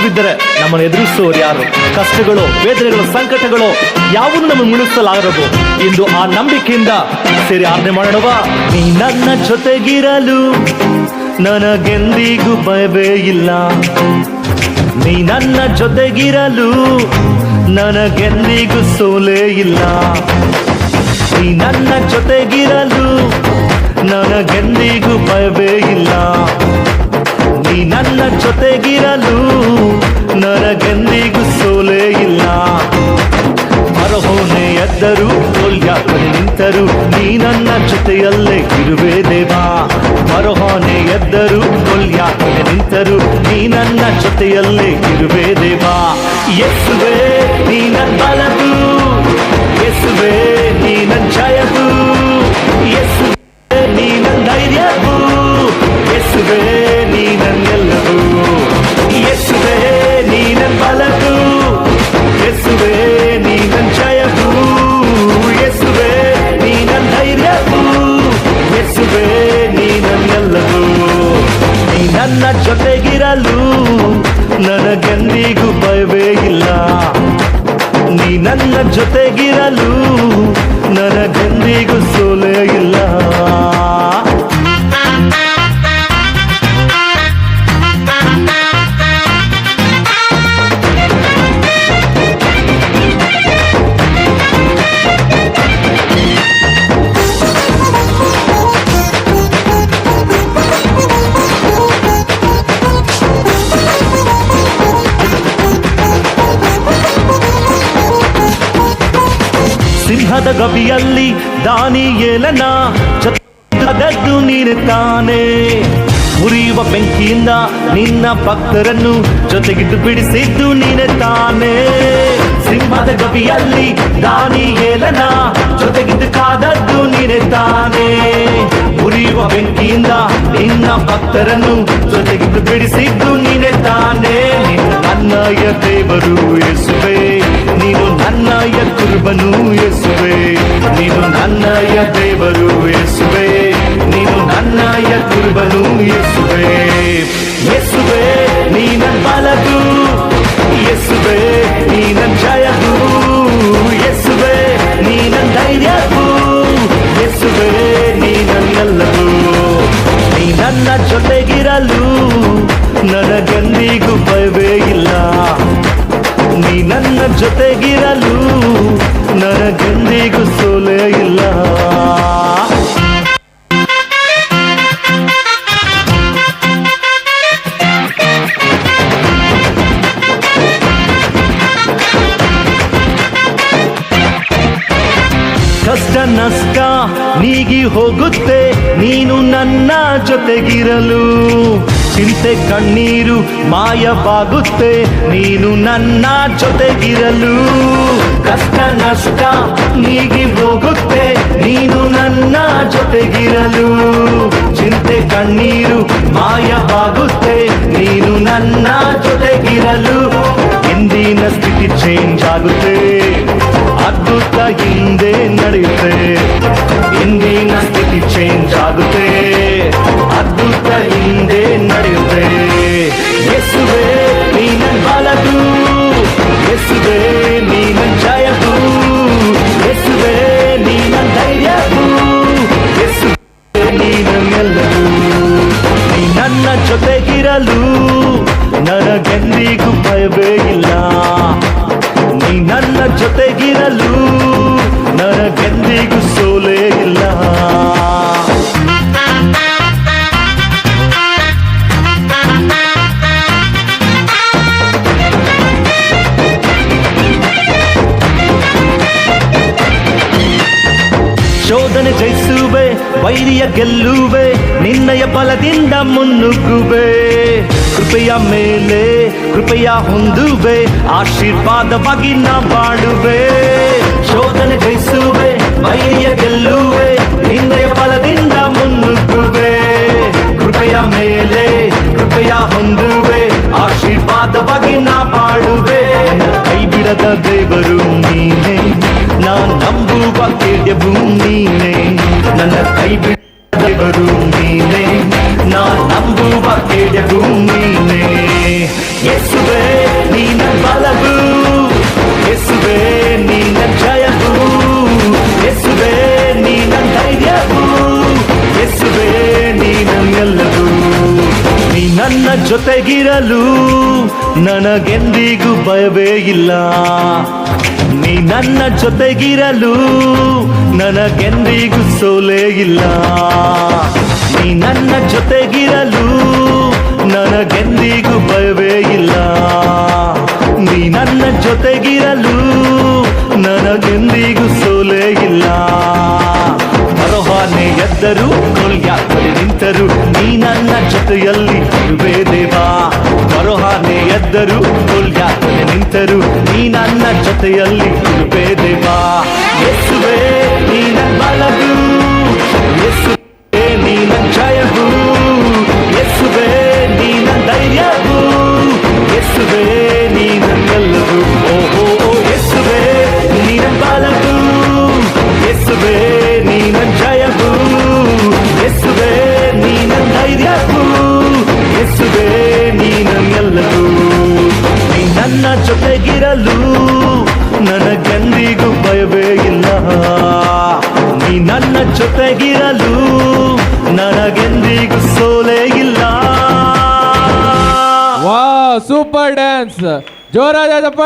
ನಾವಿದ್ದರೆ ನಮ್ಮನ್ನು ಎದುರಿಸುವವರು ಯಾರು? ಕಷ್ಟಗಳು, ವೇದನೆಗಳು, ಸಂಕಟಗಳು ಯಾವನ್ನು ನಮ್ಮನ್ನು ಮುಳುಗಿಸಲಾರದು ಎಂದು ಆ ನಂಬಿಕೆಯಿಂದ ಸೇರಿ ಆಜ್ಞೆ ಮಾಡೋಣವ. ನೀ ನನ್ನ ಜೊತೆಗಿರಲು ನನಗೆಂದಿಗೂ ಭಯವೇ ಇಲ್ಲ. ನೀ ನನ್ನ ಜೊತೆಗಿರಲು ನನಗೆಂದಿಗೂ ಸೋಲೇ ಇಲ್ಲ. ನೀ ನನ್ನ ಜೊತೆಗಿರಲು ನನಗೆಂದಿಗೂ ಭಯವೇ ಇಲ್ಲ. ನೀ ನನ್ನ ಜೊತೆಗಿರಲು ನನಗೆಂದಿಗೂ ಸೋಲೇ ಇಲ್ಲ. ಮರಹೋನೆ ಎದ್ದರು, ಕೊಲ್ಯಾಕನೆ ನಿಂತರು, ನೀ ನನ್ನ ಜೊತೆಯಲ್ಲೇ ಇರುವೆ ದೇವಾ. ಮರಹೋನೆ ಎದ್ದರು, ಕೊಲ್ಯಾಕನೆ ನಿಂತರು, ನೀ ನನ್ನ ಜೊತೆಯಲ್ಲೇ ಇರುವೆ ದೇವಾ. ಯೇಸುವೇ ನೀ ನನ್ನ ಬಲವು, ಯೇಸುವೇ ನೀ ನನ್ನ ಜಯವು, ಯೇಸುವೇ ನೀ ನನ್ನ ಧೈರ್ಯವು, ಯೇಸುವೇ ನೀ ನನ್ನೆಲ್ಲವೂ. ಯೇಸುವೇ ನೀ ನನ್ನ ಬಲವು, ಯೇಸುವೇ ನೀ ನನ್ನ ಜಯವು, ಯೇಸುವೇ ನೀ ನನ್ನ ಧೈರ್ಯವು, ಯೇಸುವೇ ನೀ ನನ್ನೆಲ್ಲವೂ. ನೀ ನನ್ನ ಜೊತೆಗಿರಲು ನನಗೆಂದಿಗೂ ಭಯವೇ ಇಲ್ಲ. ನೀ ನನ್ನ ಜೊತೆಗಿರಲು ನನಗೆಂದಿಗೂ ಸೋಲೇ ಇಲ್ಲ. ಸಿಂಹದ ಗವಿಯಲ್ಲಿ ದಾನಿಯೇಲನ ಜೊತೆಗಿದ್ದದ್ದು ನೀನು ತಾನೇ. ಉರಿಯುವ ಬೆಂಕಿಯಿಂದ ನಿನ್ನ ಭಕ್ತರನ್ನು ಜೊತೆಗಿದ್ದು ಬಿಡಿಸಿದ್ದು ನೀನೆ ತಾನೇ. ಸಿಂಹದ ಗವಿಯಲ್ಲಿ ದಾನಿಯೇಲನ ಜೊತೆಗಿದ್ದು ಕಾದದ್ದು ನೀನೆ ತಾನೇ. ಉರಿಯುವ ಬೆಂಕಿಯಿಂದ ನಿನ್ನ ಭಕ್ತರನ್ನು ಜೊತೆಗಿದ್ದು ಬಿಡಿಸಿದ್ದು ನೀನೆ ತಾನೇ. ನನ್ನಯ ದೇವರು ಯೇಸುವೇ, ನೀನು ನನ್ನಯ ಕುರುಬನು ಯೇಸುವೇ, ನೀನು ನನ್ನಯ ದೇವರು ಯೇಸುವೇ, ನೀನು ನನ್ನಯ ಕುರುಬನು ಯೇಸುವೇ. ಯೇಸುವೇ ನೀ ನನ್ನ ಬಲವು, ಯೇಸುವೇ ನೀ ನನ್ನ ಜಯವು, ಯೇಸುವೇ ನೀ ನನ್ನ ಧೈರ್ಯವು, ಯೇಸುವೇ ನೀ ನನ್ನೆಲ್ಲವೂ. ನೀ ನನ್ನ ಜೊತೆಗಿರಲು ನನಗೆಂದಿಗೂ ಭಯವೇ ಇಲ್ಲ. ನೀ ನನ್ನ ಜೊತೆಗಿರಲು ನನಗೆಂದಿಗೂ ಸೋಲೇ ಇಲ್ಲ. ಕಷ್ಟ ನಷ್ಟ ನೀಗಿ ಹೋಗುತ್ತೆ ನೀನು ನನ್ನ ಜೊತೆಗಿರಲು. ಚಿಂತೆ ಕಣ್ಣೀರು ಮಾಯವಾಗುತ್ತೆ ನೀನು ನನ್ನ ಜೊತೆಗಿರಲು. ಕಷ್ಟ ನಷ್ಟ ನೀಗಿ ಹೋಗುತ್ತೆ ನೀನು ನನ್ನ ಜೊತೆಗಿರಲು. ಚಿಂತೆ ಕಣ್ಣೀರು ಮಾಯವಾಗುತ್ತೆ ನೀನು ನನ್ನ ಜೊತೆಗಿರಲು. ಇಂದಿನ ಸ್ಥಿತಿ ಚೇಂಜ್ ಆಗುತ್ತೆ, ಅದ್ಭುತ ಹಿಂದೆ ನಡೆಯುತ್ತೆ. ಇಂದಿನ ಸ್ಥಿತಿ ಚೇಂಜ್ ಆಗುತ್ತೆ, ಅದ್ಭುತ ಹಿಂದೆ ನಡೆಯುತ್ತೆ. ಯೇಸುವೇ ನೀ ನನ್ನ ಬಲವು, ಯೇಸುವೇ ನೀ ನನ್ನ ಜಯವು, ಯೇಸುವೇ ನೀ ನನ್ನ ಧೈರ್ಯವು, ಯೇಸುವೇ ನೀ ನನ್ನೆಲ್ಲವೂ. ನೀ ನನ್ನ ಜೊತೆಗಿರಲು ನನಗೆಂದಿಗೂ ಭಯವೇ ಇಲ್ಲ. ನೀ ನನ್ನ ಜೊತೆಗಿರಲು ನನಗೆಂದಿಗೂ ಸೋಲೇ ಇಲ್ಲ. ಶೋಧನೆ ಜಯಿಸುವೆ, ವೈರಿಯ ಗೆಲ್ಲುವೆ, ನಿನ್ನಯ ಬಲದಿಂದ ಮುನ್ನುಗ್ಗುವೆ. ಕೃಪೆಯ ಮೇಲೆ ಕೃಪೆಯ ಹೊಂದುವೆ, ಆಶೀರ್ವಾದವಾಗಿ ನಾ ಬಾಳುವೆ. ಶೋಧನೆ ಜಯಿಸುವೆ, ವೈರಿಯ ಗೆಲ್ಲುವೆ, ನಿನ್ನಯ ಬಲದಿಂದ ಮುನ್ನುಗ್ಗುವೆ. ಕೃಪೆಯ ಮೇಲೆ ಕೃಪೆಯ ಹೊಂದುವೆ, ಆಶೀರ್ವಾದವಾಗಿ ನಾ ಬಾಳುವೆ. ಕೈ ಬಿಡದ ದೇವರು ನೀನೇ, ನಾ ನಂಬುವ ಕೇಳ್ಯವು ನೀನೇ. ನನ್ನ ಕೈ ಬಿಡದ ದೇವರು ನೀನೇ, ನಾ ನಂಬುವ ಕೇಳ್ಯವು ನೀನೇ. ಯೇಸುವೇ ಜೊತೆಗಿರಲು ನನಗೆಂದಿಗೂ ಭಯವೇ ಇಲ್ಲ. ನೀ ನನ್ನ ಜೊತೆಗಿರಲು ನನಗೆಂದಿಗೂ ಸೋಲೇ ಇಲ್ಲ. ನೀ ನನ್ನ ಜೊತೆಗಿರಲು ನನಗೆಂದಿಗೂ ಭಯವೇ ಇಲ್ಲ. ನೀ ನನ್ನ ಜೊತೆಗಿರಲು ನನಗೆಂದಿಗೂ ಸೋಲೇ ಇಲ್ಲ. ಬರಹಾನೆ ಎದ್ದರು ಕೊಲ್ಯಾಕಲಿ ನಿಂತರು ನೀ ನನ್ನ ಜೊತೆಯಲ್ಲಿ ಇರುವೆ ದೇವಾ. ಬರಹಾನೆ ಎದ್ದರು ಕೊಲ್ಯಾಕಲಿ ನಿಂತರು ನೀ ನನ್ನ ಜೊತೆಯಲ್ಲಿ ಇರುವೆ ದೇವಾ. ಯೇಸುವೇ ನೀ ನನ್ನ ಬಲವು, ಯೇಸುವೇ ನೀ ನನ್ನ ಜಯವು, ಯೇಸುವೇ ನೀ ನನ್ನ ಧೈರ್ಯವು, ಯೇಸುವೇ ನೀ ನನ್ನೆಲ್ಲವೂ. ಓಹೋ ಓ ಯೇಸುವೇ ನೀ ನನ್ನ ಬಲವು, ಯೇಸುವೇ ನೀ ನನ್ನ ಜಯವು, ಯೇಸುವೇ ನೀ ನನ್ನ ಧೈರ್ಯವು, ಯೇಸುವೇ ನೀ ನನ್ನೆಲ್ಲವೂ. ನೀ ನನ್ನ ಜೊತೆಗಿರಲು ನನಗೆಂದಿಗೂ ಭಯವೇ ಇಲ್ಲ. ನೀ ನನ್ನ ಜೊತೆಗಿರಲು ನನಗೆಂದಿಗೂ ಸೋಲೇ ಇಲ್ಲ. ವಾ ಸೂಪರ್ ಡ್ಯಾನ್ಸ್, ಜೋರಾದ ಚಪ್ಪಾಳೆ.